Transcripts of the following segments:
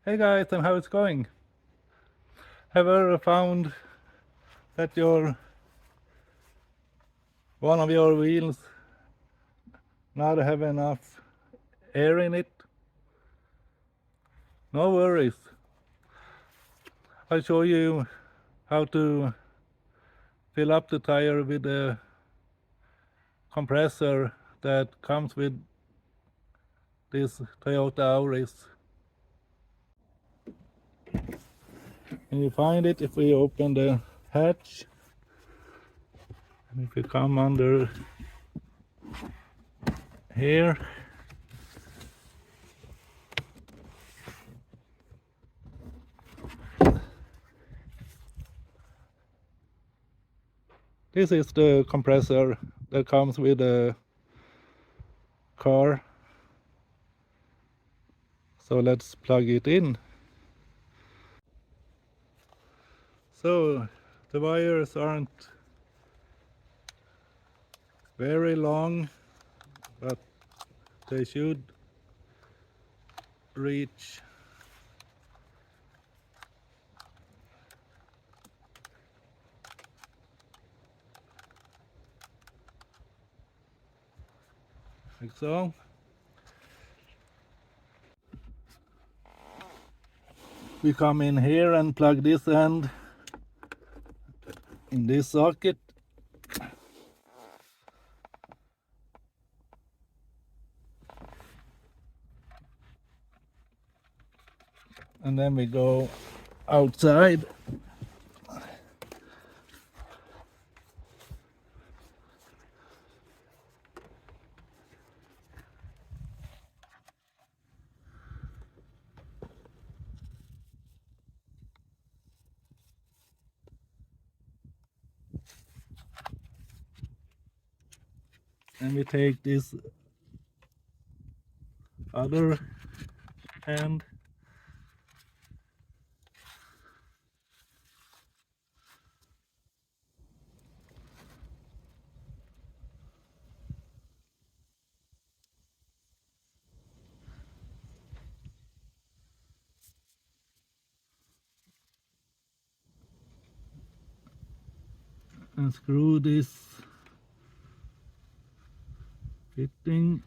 Hey guys, and how it's going? Have you ever found that one of your wheels not have enough air in it? No worries. I'll show you how to fill up the tire with a compressor that comes with this Toyota Auris. And you find it if we open the hatch, and if you come under here, this is the compressor that comes with the car. So let's plug it in. So the wires aren't very long, but they should reach like so. We come in here and plug this end in this socket. And then we go outside. And we take this other end. And screw this fitting.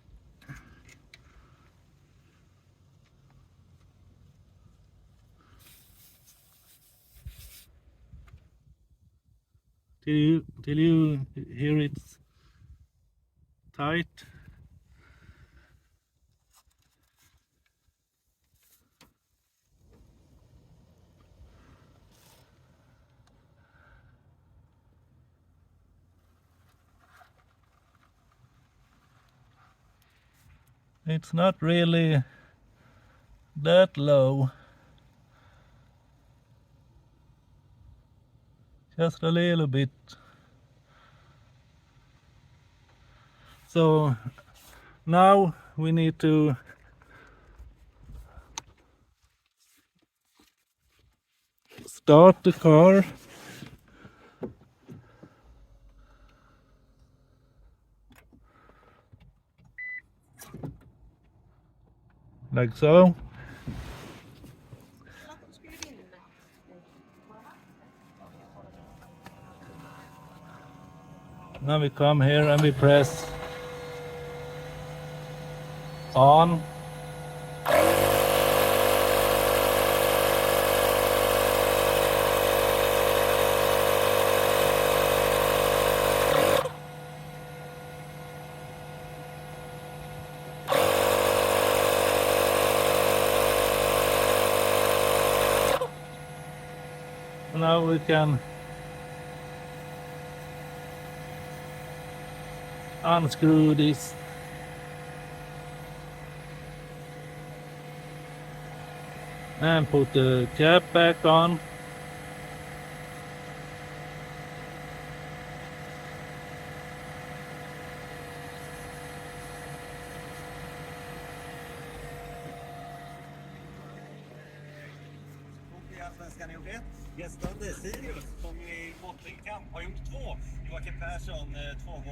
Till you hear it's tight. It's not really that low, just a little bit. So now we need to start the car. Like so. Now we come here and we press on. Now we can unscrew this. And put the cap back on.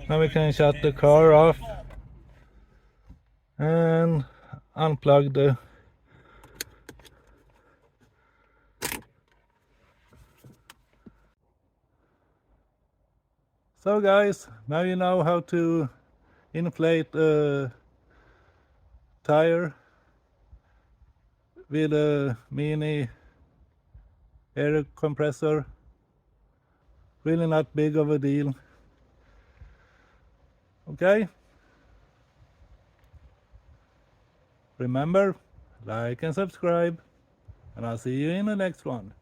Now we can shut the car off and unplug the So guys, now you know how to inflate a tire with a mini air compressor. Really not big of a deal. Okay? Remember, like and subscribe, and I'll see you in the next one.